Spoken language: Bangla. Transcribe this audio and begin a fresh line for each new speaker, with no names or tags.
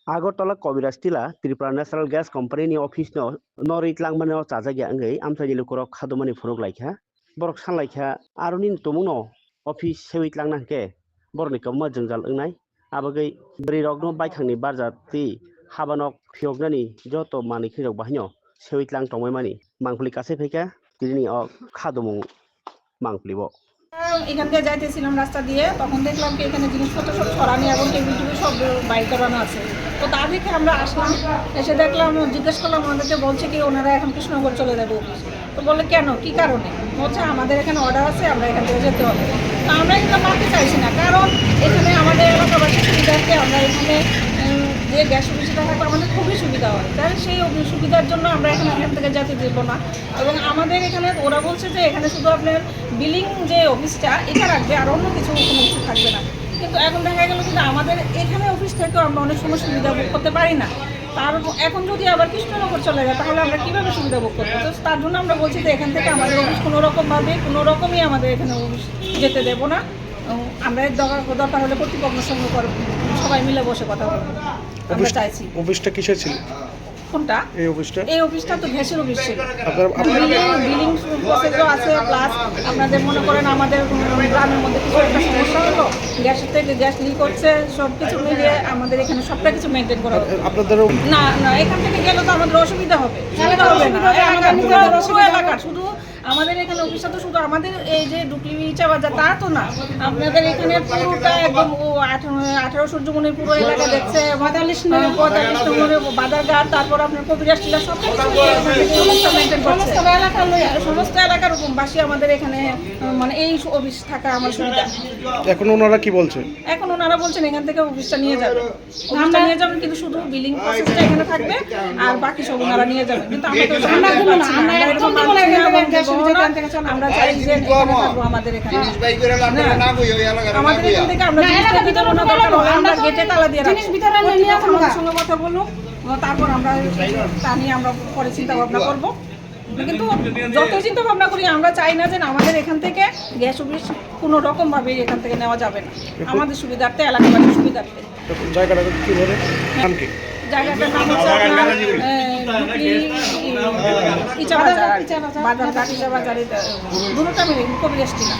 Agartala Kobiras Tila, Tripura National Gas Company office no Norit Langman Tazaga Angay, Amtadi Lukorok Hadomani Furok like her, Borok San like her, Arunin Tomuno, office Sewit Langnake, Bornica Majangal Unai, Abagay, Brirogno Baikani Barza T, Habanok, Fiognani, Joto Mani Kiro Bahno, Sewit Lang Tomani, Mankuli Casepeka, Tini or Hadomu Manklibo.
এখান থেকে যাইতেছিলাম রাস্তা দিয়ে, তখন দেখলাম কি এখানে জিনিসপত্র সব ছড়ানো এবং টেবিল টেবিল সব বাইর করানো আছে। তো তা দেখে আমরা আসলাম, এসে দেখলাম, জিজ্ঞেস করলাম, আমাদেরকে বলছে কি ওনারা এখন কৃষ্ণনগর চলে যাবে অফিস। তো বললে কেন, কী কারণে? বলছে আমাদের এখানে অর্ডার আছে, আমরা এখান থেকে যেতে হবে। তো আমরা এগুলো মানতে চাইছি না, কারণ এখানে আমাদের এলাকাবাসীর সুবিধার্থে আমরা এখানে যে গ্যাস সুবিধা থাকলে আমাদের খুবই সুবিধা হয়, তাই সেই সুবিধার জন্য আমরা এখান থেকে যেতে দেবো না। এবং আমাদের এখানে ওরা বলছে যে এখানে শুধু আপনার বিলিং যে অফিসটা এটা রাখবে, আর অন্য কিছু কোনো কিছু থাকবে না। কিন্তু এখন দেখা গেল কিন্তু আমাদের এখানে অফিস থেকেও আমরা অনেক সময় সুবিধা ভোগ করতে পারি না। তার এখন যদি আবার কৃষ্ণনগর চলে যায় তাহলে আমরা কীভাবে সুবিধা ভোগ করবো? তো তার জন্য আমরা বলছি যে এখান থেকে আমাদের অফিস কোনো রকমই আমাদের এখানে অফিস যেতে দেবো না। আমরা দরকার হলে কর্তৃপক্ষের সঙ্গে সবাই মিলে বসে কথা বলবো। আমরা চাইছি।
অফিসটা কিসের ছিল?
কোনটা? এই অফিসটা তো গ্যাসের অফিস ছিল। বিলিং প্রসেসও আছে, প্লাস আপনাদের মনে করেন আমাদের গ্রামের মধ্যে কিছু একটা সমস্যা হলো, গ্যাসের থেকে গ্যাস লিক হচ্ছে, সব কিছু মিলিয়ে আমাদের এখানে সবটা কিছু মেনটেন করা হবে।
আপনাদেরও
না এখান থেকে গেলে তো আমাদের অসুবিধা হবে। এলাকার শুধু আমাদের এখানে অফিসটা তো শুধু আমাদের এই যে ডুকলি ইচা বাজার তা তো না, আপনাদের এখানে পুরোটা একদম 18 সূর্যমণির পুরো এলাকা দেখছে, 45 নম্বরের বাজারঘাট, তারপর আপনার কবিরাজ টিলা সব কিছু মেনটেন করছে। সমস্ত এলাকার বাসী আমাদের এখানে মানে এই অফিস থাকা আমার সুবিধা।
এখন ওনারা কি বলছে?
এখন ওনারা বলছেন এখান থেকে অফিসটা নিয়ে যাবে, কিন্তু শুধু বিলিং প্রসেসটা এখানে থাকবে আর বাকি সব ওনারা নিয়ে যাবেন। কিন্তু আমরা চাই যে আমাদের এখানে থেকে আমরা গেটে তালা দিয়ে সঙ্গে কথা বলুন, তারপর আমরা তা নিয়ে আমরা পরে চিন্তা ভাবনা করবো। কিন্তু যত চিন্তা ভাবনা করি আমরা চাই না যে আমাদের এখান থেকে গ্যাস অফিস কোনো রকমভাবে এখান থেকে নেওয়া যাবে না, আমাদের সুবিধার্থে, এলাকাবাসীর সুবিধার্থে।
জায়গাটা কি বলে নাম কি?
জায়গাটার নাম হচ্ছে আপনার ইচা বাজার, বাজারঘাট ইচা বাজারে দুটোটা কবিরাজ টিলা।